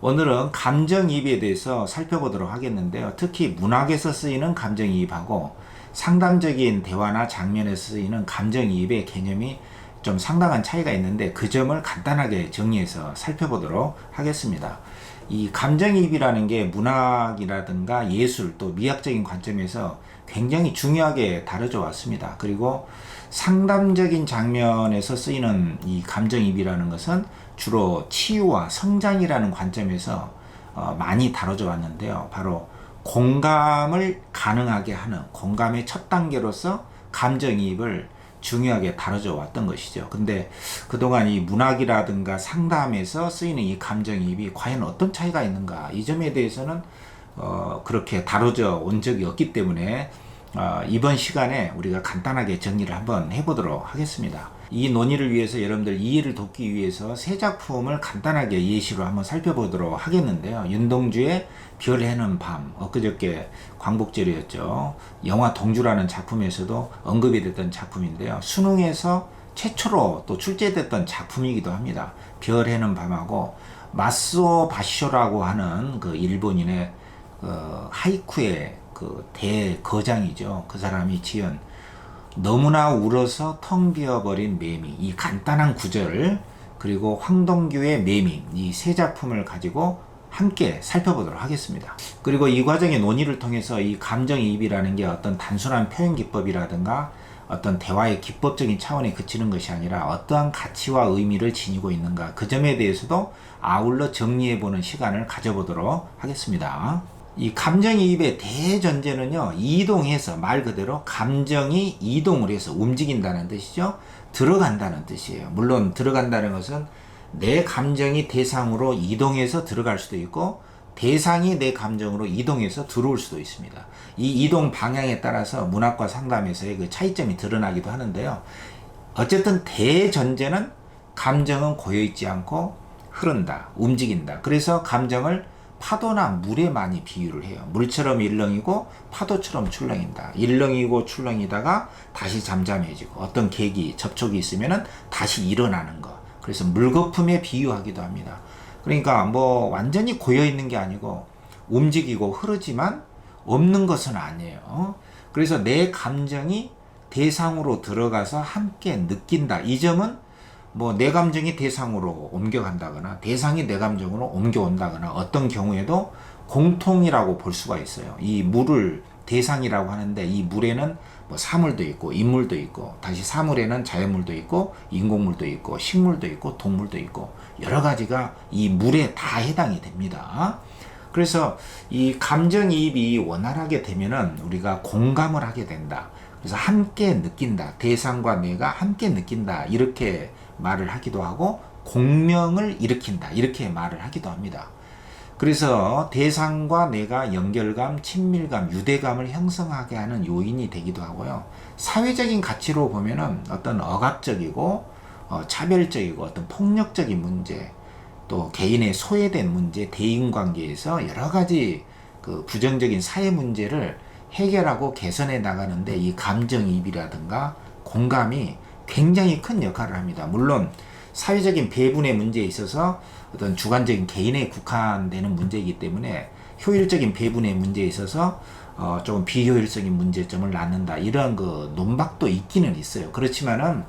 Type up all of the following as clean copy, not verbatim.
오늘은 감정이입에 대해서 살펴보도록 하겠는데요. 특히 문학에서 쓰이는 감정이입하고 상담적인 대화나 장면에서 쓰이는 감정이입의 개념이 좀 상당한 차이가 있는데 그 점을 간단하게 정리해서 살펴보도록 하겠습니다. 이 감정이입이라는 게 문학이라든가 예술 또 미학적인 관점에서 굉장히 중요하게 다뤄져 왔습니다. 그리고 상담적인 장면에서 쓰이는 이 감정이입이라는 것은 주로 치유와 성장이라는 관점에서 많이 다뤄져 왔는데요. 바로 공감을 가능하게 하는 공감의 첫 단계로서 감정이입을 중요하게 다뤄져 왔던 것이죠. 근데 그동안 이 문학이라든가 상담에서 쓰이는 이 감정이입이 과연 어떤 차이가 있는가, 이 점에 대해서는 그렇게 다뤄져 온 적이 없기 때문에 이번 시간에 우리가 간단하게 정리를 한번 해보도록 하겠습니다. 이 논의를 위해서 여러분들 이해를 돕기 위해서 세 작품을 간단하게 예시로 한번 살펴보도록 하겠는데요. 윤동주의 별 해는 밤, 엊그저께 광복절이었죠. 영화 동주라는 작품에서도 언급이 됐던 작품인데요. 수능에서 최초로 또 출제됐던 작품이기도 합니다. 별 해는 밤하고 마스오 바쇼라고 하는 그 일본인의 하이쿠의 그 대거장이죠. 그 사람이 지은 너무나 울어서 텅 비어버린 매미, 이 간단한 구절, 그리고 황동규의 매미, 이 세 작품을 가지고 함께 살펴보도록 하겠습니다. 그리고 이 과정의 논의를 통해서 이 감정이입이라는 게 어떤 단순한 표현 기법이라든가 어떤 대화의 기법적인 차원에 그치는 것이 아니라 어떠한 가치와 의미를 지니고 있는가, 그 점에 대해서도 아울러 정리해보는 시간을 가져보도록 하겠습니다. 이 감정이입의 대전제는요, 이동해서, 말 그대로 감정이 이동을 해서 움직인다는 뜻이죠. 들어간다는 뜻이에요. 물론 들어간다는 것은 내 감정이 대상으로 이동해서 들어갈 수도 있고 대상이 내 감정으로 이동해서 들어올 수도 있습니다. 이 이동 방향에 따라서 문학과 상담에서의 그 차이점이 드러나기도 하는데요. 어쨌든 대전제는 감정은 고여있지 않고 흐른다, 움직인다. 그래서 감정을 파도나 물에 많이 비유를 해요. 물처럼 일렁이고 파도처럼 출렁인다. 일렁이고 출렁이다가 다시 잠잠해지고 어떤 계기, 접촉이 있으면 다시 일어나는 것. 그래서 물거품에 비유하기도 합니다. 그러니까 뭐 완전히 고여있는 게 아니고 움직이고 흐르지만 없는 것은 아니에요. 그래서 내 감정이 대상으로 들어가서 함께 느낀다. 이 점은 뭐 내 감정이 대상으로 옮겨간다거나 대상이 내 감정으로 옮겨온다거나 어떤 경우에도 공통이라고 볼 수가 있어요. 이 물을 대상이라고 하는데 이 물에는 뭐 사물도 있고 인물도 있고 다시 사물에는 자연물도 있고 인공물도 있고 식물도 있고 동물도 있고 여러 가지가 이 물에 다 해당이 됩니다. 그래서 이 감정이입이 원활하게 되면은 우리가 공감을 하게 된다. 그래서 함께 느낀다. 대상과 내가 함께 느낀다. 이렇게 말을 하기도 하고 공명을 일으킨다. 이렇게 말을 하기도 합니다. 그래서 대상과 내가 연결감, 친밀감, 유대감을 형성하게 하는 요인이 되기도 하고요. 사회적인 가치로 보면은 어떤 억압적이고 차별적이고 어떤 폭력적인 문제, 또 개인의 소외된 문제, 대인관계에서 여러 가지 그 부정적인 사회 문제를 해결하고 개선해 나가는데 이 감정이입이라든가 공감이 굉장히 큰 역할을 합니다. 물론 사회적인 배분의 문제에 있어서 어떤 주관적인 개인에 국한되는 문제이기 때문에 효율적인 배분의 문제에 있어서 조금 비효율적인 문제점을 낳는다, 이런 그 논박도 있기는 있어요. 그렇지만은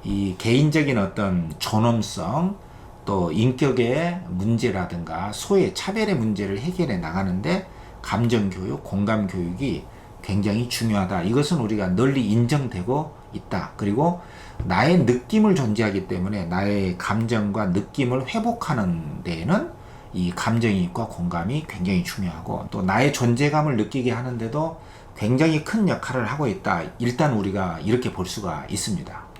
이 개인적인 어떤 존엄성 또 인격의 문제라든가 소외 차별의 문제를 해결해 나가는데 감정교육, 공감교육이 굉장히 중요하다. 이것은 우리가 널리 인정되고 있다. 그리고 나의 느낌을 존재하기 때문에 나의 감정과 느낌을 회복하는 데에는 이 감정이입과 공감이 굉장히 중요하고 또 나의 존재감을 느끼게 하는데도 굉장히 큰 역할을 하고 있다. 일단 우리가 이렇게 볼 수가 있습니다.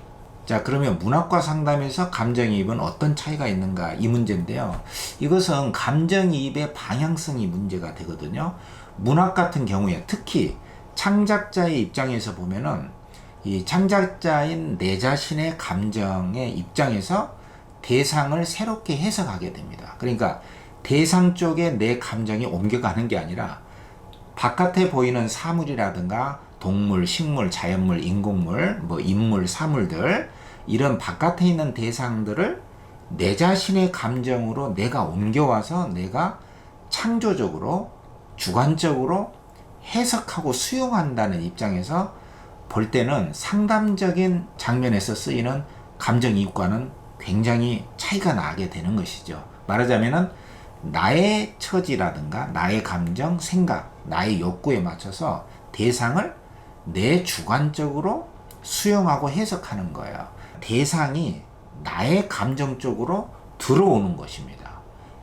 자, 그러면 문학과 상담에서 감정이입은 어떤 차이가 있는가, 이 문제인데요. 이것은 감정이입의 방향성이 문제가 되거든요. 문학 같은 경우에 특히 창작자의 입장에서 보면은 이 창작자인 내 자신의 감정의 입장에서 대상을 새롭게 해석하게 됩니다. 그러니까 대상 쪽에 내 감정이 옮겨가는 게 아니라 바깥에 보이는 사물이라든가 동물, 식물, 자연물, 인공물, 뭐 인물, 사물들, 이런 바깥에 있는 대상들을 내 자신의 감정으로 내가 옮겨와서 내가 창조적으로 주관적으로 해석하고 수용한다는 입장에서 볼 때는 상담적인 장면에서 쓰이는 감정이입과는 굉장히 차이가 나게 되는 것이죠. 말하자면은 나의 처지라든가 나의 감정, 생각, 나의 욕구에 맞춰서 대상을 내 주관적으로 수용하고 해석하는 거예요. 대상이 나의 감정 쪽으로 들어오는 것입니다.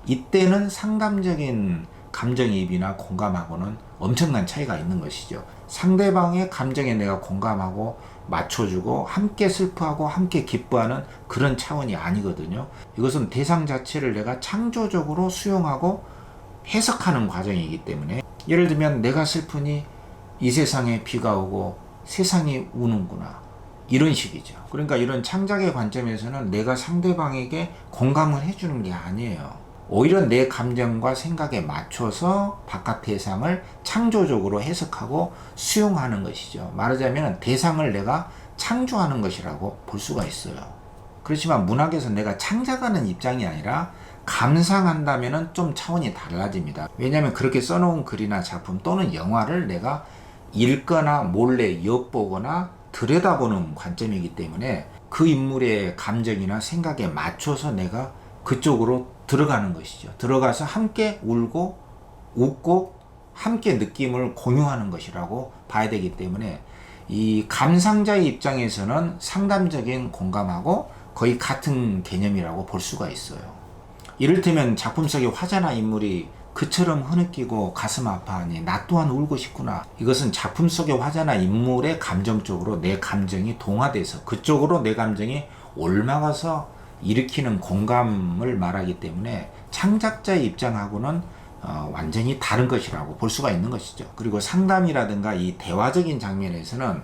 이때는 상담적인 감정이입이나 공감하고는 엄청난 차이가 있는 것이죠. 상대방의 감정에 내가 공감하고 맞춰주고 함께 슬퍼하고 함께 기뻐하는 그런 차원이 아니거든요. 이것은 대상 자체를 내가 창조적으로 수용하고 해석하는 과정이기 때문에, 예를 들면 내가 슬프니 이 세상에 비가 오고 세상이 우는구나, 이런 식이죠. 그러니까 이런 창작의 관점에서는 내가 상대방에게 공감을 해주는 게 아니에요. 오히려 내 감정과 생각에 맞춰서 바깥 대상을 창조적으로 해석하고 수용하는 것이죠. 말하자면 대상을 내가 창조하는 것이라고 볼 수가 있어요. 그렇지만 문학에서 내가 창작하는 입장이 아니라 감상한다면 좀 차원이 달라집니다. 왜냐하면 그렇게 써놓은 글이나 작품 또는 영화를 내가 읽거나 몰래 엿보거나 들여다보는 관점이기 때문에 그 인물의 감정이나 생각에 맞춰서 내가 그쪽으로 들어가는 것이죠. 들어가서 함께 울고 웃고 함께 느낌을 공유하는 것이라고 봐야 되기 때문에, 이 감상자의 입장에서는 상담적인 공감하고 거의 같은 개념이라고 볼 수가 있어요. 이를테면 작품 속의 화자나 인물이 그처럼 흐느끼고 가슴 아파하니 나 또한 울고 싶구나. 이것은 작품 속의 화자나 인물의 감정적으로 내 감정이 동화돼서 그쪽으로 내 감정이 옮아가서 일으키는 공감을 말하기 때문에 창작자의 입장하고는 완전히 다른 것이라고 볼 수가 있는 것이죠. 그리고 상담이라든가 이 대화적인 장면에서는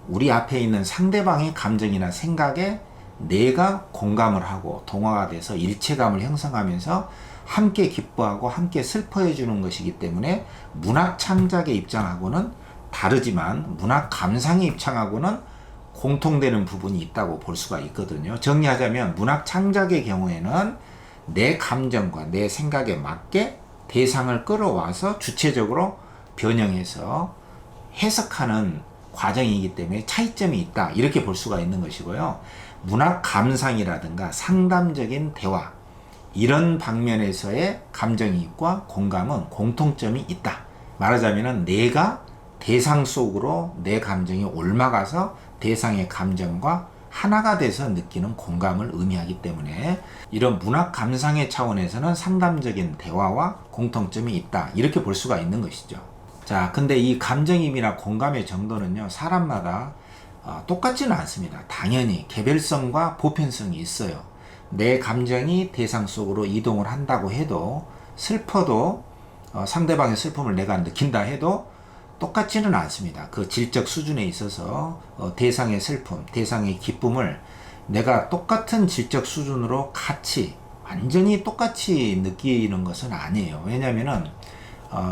우리 앞에 있는 상대방의 감정이나 생각에 내가 공감을 하고 동화가 돼서 일체감을 형성하면서 함께 기뻐하고 함께 슬퍼해 주는 것이기 때문에 문학 창작의 입장하고는 다르지만 문학 감상의 입장하고는 공통되는 부분이 있다고 볼 수가 있거든요. 정리하자면 문학 창작의 경우에는 내 감정과 내 생각에 맞게 대상을 끌어와서 주체적으로 변형해서 해석하는 과정이기 때문에 차이점이 있다, 이렇게 볼 수가 있는 것이고요. 문학 감상이라든가 상담적인 대화, 이런 방면에서의 감정이입과 공감은 공통점이 있다. 말하자면 내가 대상 속으로 내 감정이 옮아가서 대상의 감정과 하나가 돼서 느끼는 공감을 의미하기 때문에 이런 문학 감상의 차원에서는 상담적인 대화와 공통점이 있다, 이렇게 볼 수가 있는 것이죠. 자, 근데 이 감정이입이나 공감의 정도는요, 사람마다 똑같지는 않습니다. 당연히 개별성과 보편성이 있어요. 내 감정이 대상 속으로 이동을 한다고 해도, 슬퍼도 상대방의 슬픔을 내가 느낀다 해도 똑같지는 않습니다. 그 질적 수준에 있어서 대상의 슬픔, 대상의 기쁨을 내가 똑같은 질적 수준으로 같이 완전히 똑같이 느끼는 것은 아니에요. 왜냐하면은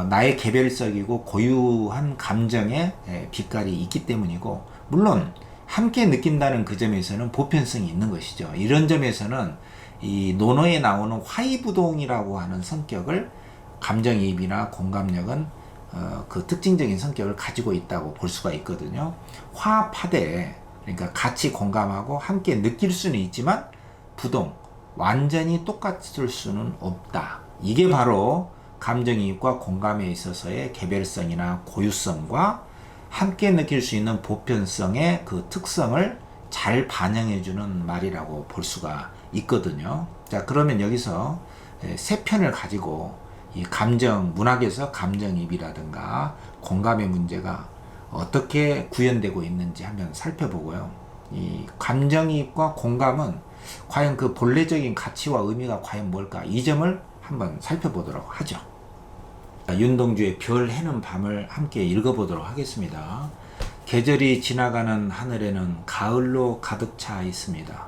나의 개별적이고 고유한 감정의 빛깔이 있기 때문이고, 물론 함께 느낀다는 그 점에서는 보편성이 있는 것이죠. 이런 점에서는 이 논어에 나오는 화이부동이라고 하는 성격을, 감정이입이나 공감력은 그 특징적인 성격을 가지고 있다고 볼 수가 있거든요. 화합하되, 그러니까 같이 공감하고 함께 느낄 수는 있지만 부동, 완전히 똑같을 수는 없다. 이게 바로 감정이입과 공감에 있어서의 개별성이나 고유성과 함께 느낄 수 있는 보편성의 그 특성을 잘 반영해주는 말이라고 볼 수가 있거든요. 자, 그러면 여기서 세 편을 가지고 이 감정, 문학에서 감정이입이라든가 공감의 문제가 어떻게 구현되고 있는지 한번 살펴보고요. 이 감정이입과 공감은 과연 그 본래적인 가치와 의미가 과연 뭘까? 이 점을 한번 살펴보도록 하죠. 윤동주의 별 해는 밤을 함께 읽어보도록 하겠습니다. 계절이 지나가는 하늘에는 가을로 가득 차 있습니다.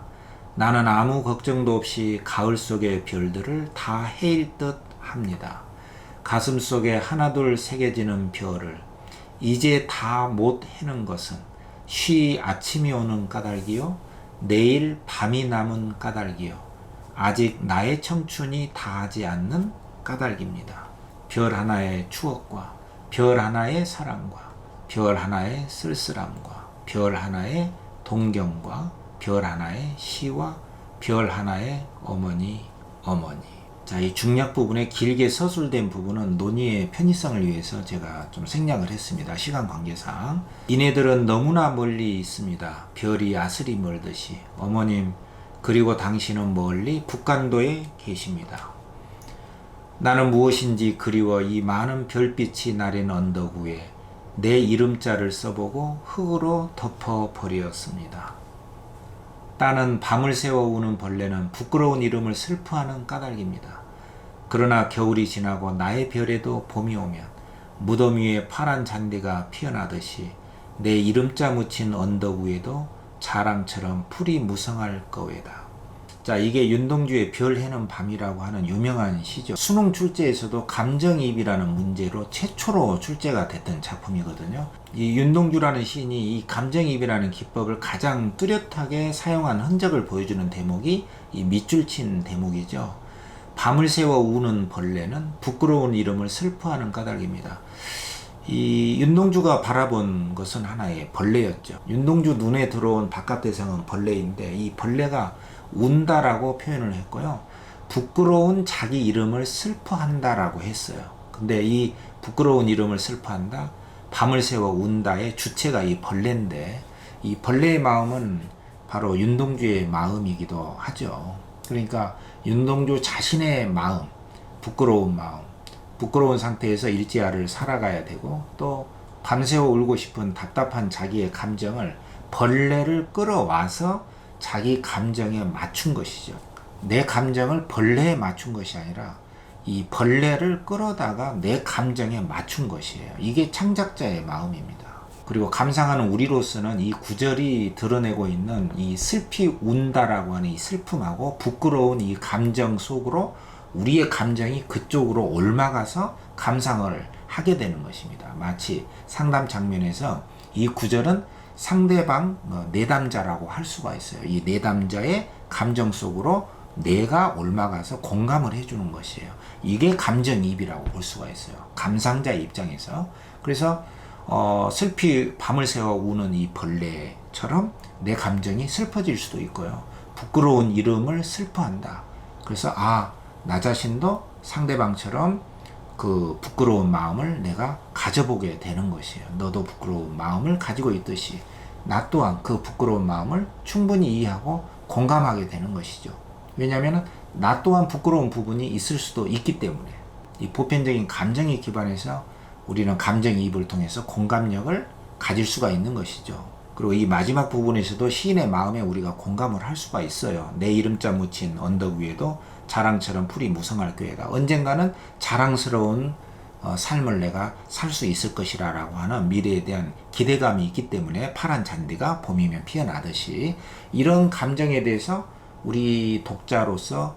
나는 아무 걱정도 없이 가을 속의 별들을 다 헤일 듯 합니다. 가슴 속에 하나둘 새겨지는 별을 이제 다 못 해는 것은 쉬 아침이 오는 까닭이요, 내일 밤이 남은 까닭이요, 아직 나의 청춘이 다하지 않는 까닭입니다. 별 하나의 추억과 별 하나의 사랑과 별 하나의 쓸쓸함과 별 하나의 동경과 별 하나의 시와 별 하나의 어머니. 자, 이 중략 부분에 길게 서술된 부분은 논의의 편의성을 위해서 제가 좀 생략을 했습니다. 시간 관계상. 이네들은 너무나 멀리 있습니다. 별이 아스리 멀듯이. 어머님, 그리고 당신은 멀리 북간도에 계십니다. 나는 무엇인지 그리워 이 많은 별빛이 나린 언덕 위에 내 이름자를 써보고 흙으로 덮어버렸습니다. 따는 밤을 새워 우는 벌레는 부끄러운 이름을 슬퍼하는 까닭입니다. 그러나 겨울이 지나고 나의 별에도 봄이 오면 무덤 위에 파란 잔디가 피어나듯이 내 이름자 묻힌 언덕 위에도 자랑처럼 풀이 무성할 거외다. 자, 이게 윤동주의 별 해는 밤이라고 하는 유명한 시죠. 수능 출제에서도 감정이입이라는 문제로 최초로 출제가 됐던 작품이거든요. 이 윤동주라는 시인이 이 감정이입이라는 기법을 가장 뚜렷하게 사용한 흔적을 보여주는 대목이 이 밑줄 친 대목이죠. 밤을 새워 우는 벌레는 부끄러운 이름을 슬퍼하는 까닭입니다. 이 윤동주가 바라본 것은 하나의 벌레였죠. 윤동주 눈에 들어온 바깥 대상은 벌레인데 이 벌레가 운다라고 표현을 했고요. 부끄러운 자기 이름을 슬퍼한다라고 했어요. 근데 이 부끄러운 이름을 슬퍼한다, 밤을 새워 운다의 주체가 이 벌레인데 이 벌레의 마음은 바로 윤동주의 마음이기도 하죠. 그러니까 윤동주 자신의 마음, 부끄러운 마음, 부끄러운 상태에서 일지아를 살아가야 되고 또 밤새워 울고 싶은 답답한 자기의 감정을 벌레를 끌어와서 자기 감정에 맞춘 것이죠. 내 감정을 벌레에 맞춘 것이 아니라 이 벌레를 끌어다가 내 감정에 맞춘 것이에요. 이게 창작자의 마음입니다. 그리고 감상하는 우리로서는 이 구절이 드러내고 있는 이 슬피 운다라고 하는 이 슬픔하고 부끄러운 이 감정 속으로 우리의 감정이 그쪽으로 옮아가서 감상을 하게 되는 것입니다. 마치 상담 장면에서 이 구절은 상대방 내담자라고 할 수가 있어요. 이 내담자의 감정 속으로 내가 옮아가서 공감을 해주는 것이에요. 이게 감정이입이라고 볼 수가 있어요. 감상자의 입장에서. 그래서 슬피 밤을 새워 우는 이 벌레처럼 내 감정이 슬퍼질 수도 있고요. 부끄러운 이름을 슬퍼한다. 그래서 나 자신도 상대방처럼 그 부끄러운 마음을 내가 가져보게 되는 것이에요. 너도 부끄러운 마음을 가지고 있듯이 나 또한 그 부끄러운 마음을 충분히 이해하고 공감하게 되는 것이죠. 왜냐하면 나 또한 부끄러운 부분이 있을 수도 있기 때문에 이 보편적인 감정에 기반해서 우리는 감정이입을 통해서 공감력을 가질 수가 있는 것이죠. 그리고 이 마지막 부분에서도 시인의 마음에 우리가 공감을 할 수가 있어요. 내 이름자 묻힌 언덕 위에도 자랑처럼 풀이 무성할 거다. 언젠가는 자랑스러운 삶을 내가 살 수 있을 것이라 라고 하는 미래에 대한 기대감이 있기 때문에 파란 잔디가 봄이면 피어나듯이 이런 감정에 대해서 우리 독자로서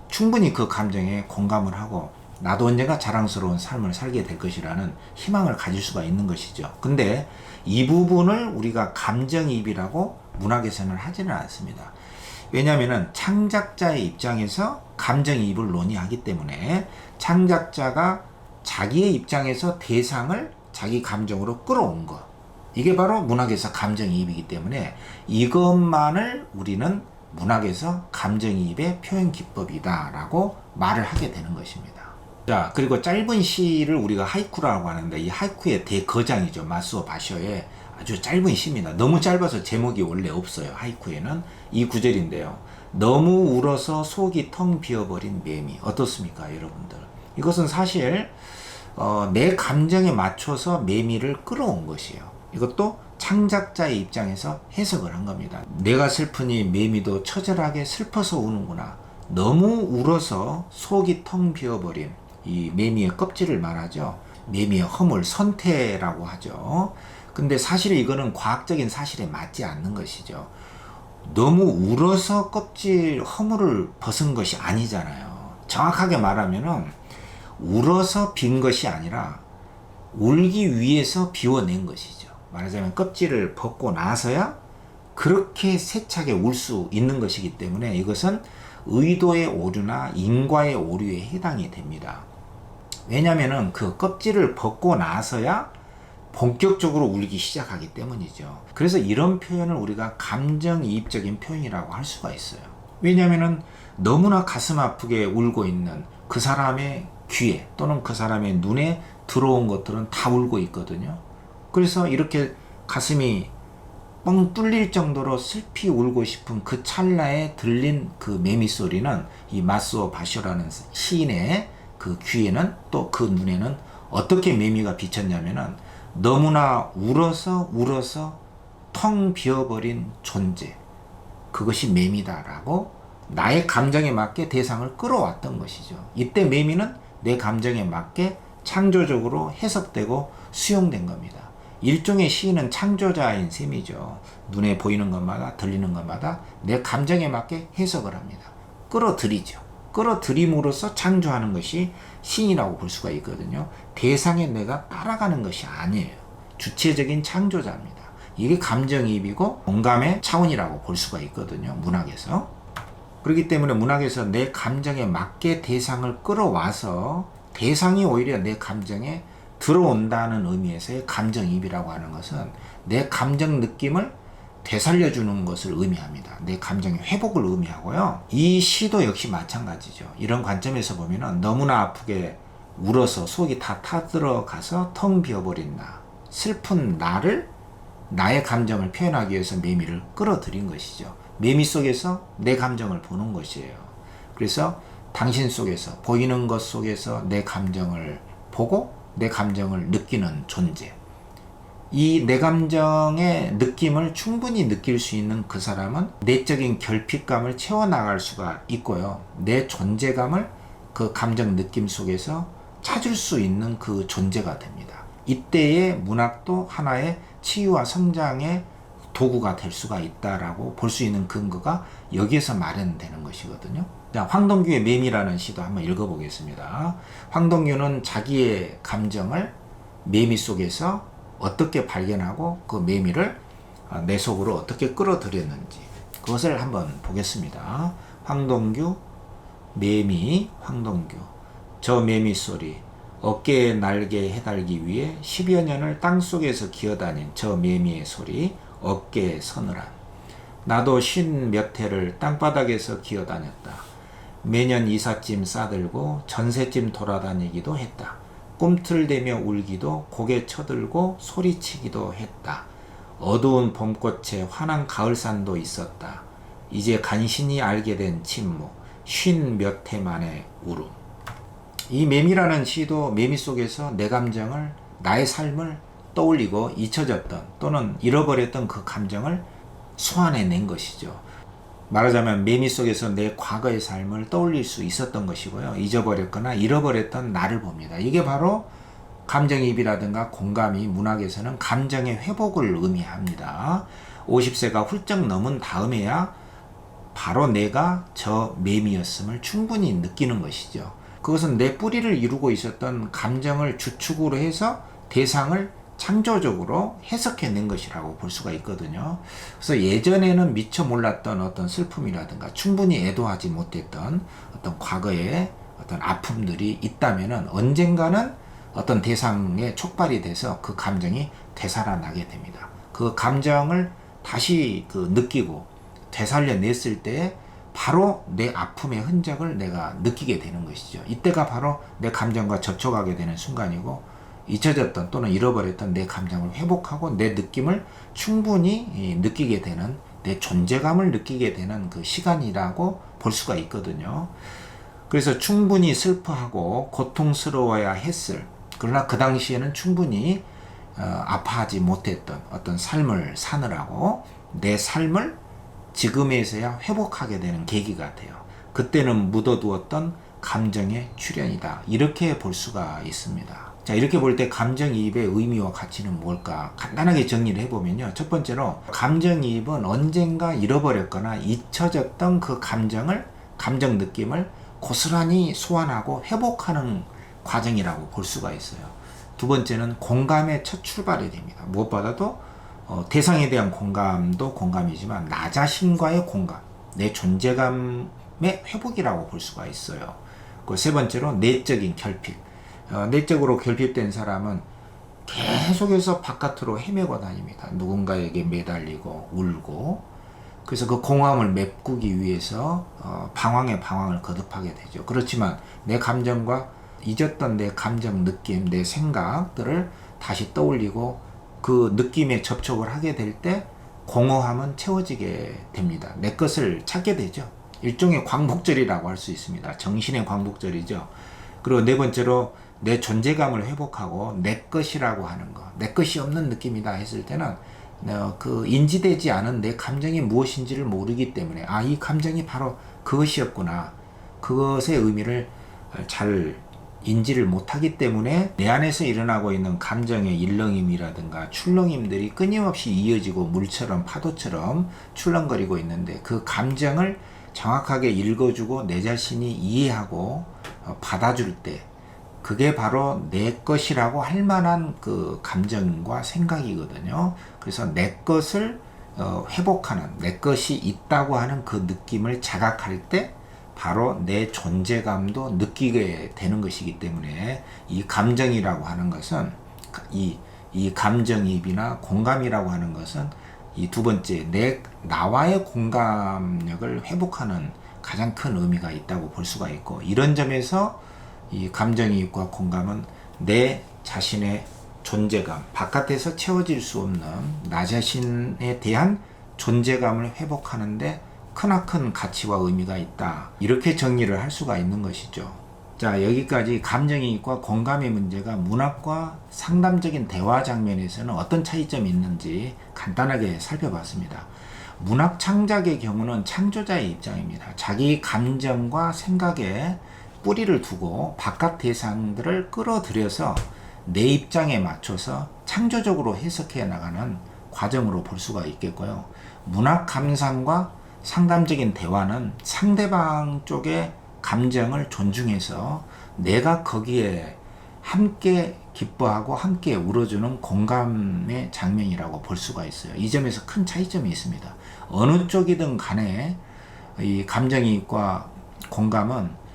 충분히 그 감정에 공감을 하고 나도 언젠가 자랑스러운 삶을 살게 될 것이라는 희망을 가질 수가 있는 것이죠. 근데 이 부분을 우리가 감정이입이라고 문학에서는 하지는 않습니다. 왜냐하면 창작자의 입장에서 감정이입을 논의하기 때문에 창작자가 자기의 입장에서 대상을 자기 감정으로 끌어온 것, 이게 바로 문학에서 감정이입이기 때문에 이것만을 우리는 문학에서 감정이입의 표현 기법이다 라고 말을 하게 되는 것입니다. 자, 그리고 짧은 시를 우리가 하이쿠라고 하는데 이 하이쿠의 대거장이죠. 마스오 바쇼의 아주 짧은 시입니다. 너무 짧아서 제목이 원래 없어요. 하이쿠에는 이 구절인데요. 너무 울어서 속이 텅 비어버린 매미. 어떻습니까, 여러분들? 이것은 사실 내 감정에 맞춰서 매미를 끌어온 것이에요. 이것도 창작자의 입장에서 해석을 한 겁니다. 내가 슬프니 매미도 처절하게 슬퍼서 우는구나. 너무 울어서 속이 텅 비어버린 이 매미의 껍질을 말하죠. 매미의 허물, 선태라고 하죠. 근데 사실 이거는 과학적인 사실에 맞지 않는 것이죠. 너무 울어서 껍질 허물을 벗은 것이 아니잖아요. 정확하게 말하면은 울어서 빈 것이 아니라 울기 위해서 비워낸 것이죠. 말하자면 껍질을 벗고 나서야 그렇게 세차게 울 수 있는 것이기 때문에 이것은 의도의 오류나 인과의 오류에 해당이 됩니다. 왜냐면은 그 껍질을 벗고 나서야 본격적으로 울기 시작하기 때문이죠. 그래서 이런 표현을 우리가 감정이입적인 표현이라고 할 수가 있어요. 왜냐면은 너무나 가슴 아프게 울고 있는 그 사람의 귀에 또는 그 사람의 눈에 들어온 것들은 다 울고 있거든요. 그래서 이렇게 가슴이 뻥 뚫릴 정도로 슬피 울고 싶은 그 찰나에 들린 그 매미 소리는 이 마스오 바쇼라는 시인의 그 귀에는 또 그 눈에는 어떻게 매미가 비쳤냐면은 너무나 울어서 텅 비어버린 존재, 그것이 매미다라고 나의 감정에 맞게 대상을 끌어왔던 것이죠. 이때 매미는 내 감정에 맞게 창조적으로 해석되고 수용된 겁니다. 일종의 시인은 창조자인 셈이죠. 눈에 보이는 것마다 들리는 것마다 내 감정에 맞게 해석을 합니다. 끌어들이죠. 끌어들임으로써 창조하는 것이 시인이라고 볼 수가 있거든요. 대상에 내가 따라가는 것이 아니에요. 주체적인 창조자입니다. 이게 감정이입이고 공감의 차원이라고 볼 수가 있거든요. 문학에서. 그렇기 때문에 문학에서 내 감정에 맞게 대상을 끌어와서 대상이 오히려 내 감정에 들어온다는 의미에서의 감정이입이라고 하는 것은 내 감정 느낌을 되살려주는 것을 의미합니다. 내 감정의 회복을 의미하고요. 이 시도 역시 마찬가지죠. 이런 관점에서 보면은 너무나 아프게 울어서 속이 다 타들어가서 텅 비어버린 나, 슬픈 나를 나의 감정을 표현하기 위해서 매미를 끌어들인 것이죠. 매미 속에서 내 감정을 보는 것이에요. 그래서 당신 속에서, 보이는 것 속에서 내 감정을 보고 내 감정을 느끼는 존재. 이 내 감정의 느낌을 충분히 느낄 수 있는 그 사람은 내적인 결핍감을 채워나갈 수가 있고요. 내 존재감을 그 감정 느낌 속에서 찾을 수 있는 그 존재가 됩니다. 이때의 문학도 하나의 치유와 성장의 도구가 될 수가 있다라고 볼 수 있는 근거가 여기에서 마련되는 것이거든요. 자, 황동규의 매미라는 시도 한번 읽어보겠습니다. 황동규는 자기의 감정을 매미 속에서 어떻게 발견하고 그 매미를 내 속으로 어떻게 끌어들였는지 그것을 한번 보겠습니다. 황동규, 매미, 황동규. 저 매미 소리, 어깨에 날개 해달기 위해 10여 년을 땅속에서 기어다닌 저 매미의 소리, 어깨에 서느라. 나도 50몇 해를 땅바닥에서 기어다녔다. 매년 이삿짐 싸들고 전셋짐 돌아다니기도 했다. 꿈틀대며 울기도 고개 쳐들고 소리치기도 했다. 어두운 봄꽃에 환한 가을산도 있었다. 이제 간신히 알게 된 침묵, 50몇 해 만의 울음. 이 매미라는 시도 매미 속에서 내 감정을, 나의 삶을 떠올리고 잊혀졌던 또는 잃어버렸던 그 감정을 소환해낸 것이죠. 말하자면 매미 속에서 내 과거의 삶을 떠올릴 수 있었던 것이고요. 잊어버렸거나 잃어버렸던 나를 봅니다. 이게 바로 감정이입이라든가 공감이 문학에서는 감정의 회복을 의미합니다. 50세가 훌쩍 넘은 다음에야 바로 내가 저 매미였음을 충분히 느끼는 것이죠. 그것은 내 뿌리를 이루고 있었던 감정을 주축으로 해서 대상을 창조적으로 해석해낸 것이라고 볼 수가 있거든요. 그래서 예전에는 미처 몰랐던 어떤 슬픔이라든가 충분히 애도하지 못했던 어떤 과거의 어떤 아픔들이 있다면은 언젠가는 어떤 대상에 촉발이 돼서 그 감정이 되살아나게 됩니다. 그 감정을 다시 느끼고 되살려냈을 때 바로 내 아픔의 흔적을 내가 느끼게 되는 것이죠. 이때가 바로 내 감정과 접촉하게 되는 순간이고 잊혀졌던 또는 잃어버렸던 내 감정을 회복하고 내 느낌을 충분히 느끼게 되는, 내 존재감을 느끼게 되는 그 시간이라고 볼 수가 있거든요. 그래서 충분히 슬퍼하고 고통스러워야 했을, 그러나 그 당시에는 충분히 아파하지 못했던 어떤 삶을 사느라고 내 삶을 지금에서야 회복하게 되는 계기가 돼요. 그때는 묻어두었던 감정의 출현이다. 이렇게 볼 수가 있습니다. 자, 이렇게 볼 때 감정이입의 의미와 가치는 뭘까? 간단하게 정리를 해보면요. 첫 번째로 감정이입은 언젠가 잃어버렸거나 잊혀졌던 그 감정 느낌을 고스란히 소환하고 회복하는 과정이라고 볼 수가 있어요. 두 번째는 공감의 첫 출발이 됩니다. 무엇보다도 대상에 대한 공감도 공감이지만 나 자신과의 공감, 내 존재감 회복이라고 볼 수가 있어요. 그 세 번째로 내적인 결핍. 내적으로 결핍된 사람은 계속해서 바깥으로 헤매고 다닙니다. 누군가에게 매달리고 울고, 그래서 그 공허함을 메꾸기 위해서 방황에 방황을 거듭하게 되죠. 그렇지만 내 감정과 잊었던 내 감정, 느낌, 내 생각들을 다시 떠올리고 그 느낌에 접촉을 하게 될 때 공허함은 채워지게 됩니다. 내 것을 찾게 되죠. 일종의 광복절이라고 할 수 있습니다. 정신의 광복절이죠. 그리고 네 번째로 내 존재감을 회복하고 내 것이라고 하는 거, 내 것이 없는 느낌이다 했을 때는 그 인지되지 않은 내 감정이 무엇인지를 모르기 때문에 이 감정이 바로 그것이었구나, 그것의 의미를 잘 인지를 못하기 때문에 내 안에서 일어나고 있는 감정의 일렁임이라든가 출렁임들이 끊임없이 이어지고 물처럼 파도처럼 출렁거리고 있는데, 그 감정을 정확하게 읽어주고 내 자신이 이해하고 받아줄 때 그게 바로 내 것이라고 할 만한 그 감정과 생각이거든요. 그래서 내 것을 회복하는, 내 것이 있다고 하는 그 느낌을 자각할 때 바로 내 존재감도 느끼게 되는 것이기 때문에 이 감정이라고 하는 것은, 이 감정이입이나 공감이라고 하는 것은 이 두 번째, 나와의 공감력을 회복하는 가장 큰 의미가 있다고 볼 수가 있고, 이런 점에서 이 감정이입과 공감은 내 자신의 존재감, 바깥에서 채워질 수 없는 나 자신에 대한 존재감을 회복하는데 크나큰 가치와 의미가 있다, 이렇게 정리를 할 수가 있는 것이죠. 자, 여기까지 감정이입과 공감의 문제가 문학과 상담적인 대화 장면에서는 어떤 차이점이 있는지 간단하게 살펴봤습니다. 문학 창작의 경우는 창조자의 입장입니다. 자기 감정과 생각에 뿌리를 두고 바깥 대상들을 끌어들여서 내 입장에 맞춰서 창조적으로 해석해 나가는 과정으로 볼 수가 있겠고요. 문학 감상과 상담적인 대화는 상대방 쪽의 감정을 존중해서 내가 거기에 함께 기뻐하고 함께 울어주는 공감의 장면이라고 볼 수가 있어요. 이 점에서 큰 차이점이 있습니다. 어느 쪽이든 간에 이 감정이입과 공감은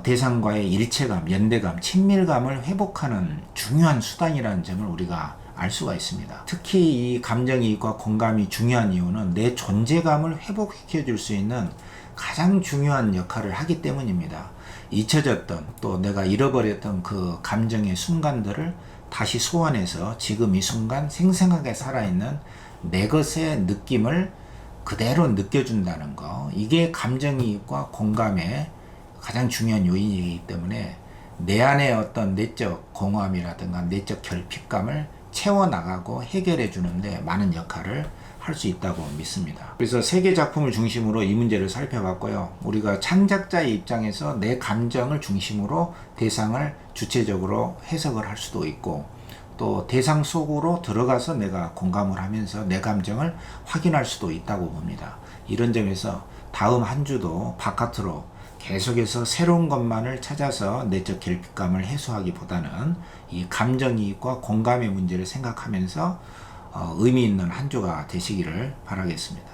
대상과의 일체감, 연대감, 친밀감을 회복하는 중요한 수단이라는 점을 우리가 알 수가 있습니다. 특히 이 감정이입과 공감이 중요한 이유는 내 존재감을 회복시켜 줄 수 있는 가장 중요한 역할을 하기 때문입니다. 잊혀졌던, 또 내가 잃어버렸던 그 감정의 순간들을 다시 소환해서 지금 이 순간 생생하게 살아있는 내 것의 느낌을 그대로 느껴준다는 거, 이게 감정이입과 공감의 가장 중요한 요인이기 때문에 내 안에 어떤 내적 공허함이라든가 내적 결핍감을 채워나가고 해결해 주는데 많은 역할을 할 수 있다고 믿습니다. 그래서 세 개 작품을 중심으로 이 문제를 살펴봤고요. 우리가 창작자의 입장에서 내 감정을 중심으로 대상을 주체적으로 해석을 할 수도 있고, 또 대상 속으로 들어가서 내가 공감을 하면서 내 감정을 확인할 수도 있다고 봅니다. 이런 점에서 다음 한 주도 바깥으로 계속해서 새로운 것만을 찾아서 내적 결핍감을 해소하기보다는 이 감정이입과 공감의 문제를 생각하면서 의미 있는 한 주가 되시기를 바라겠습니다.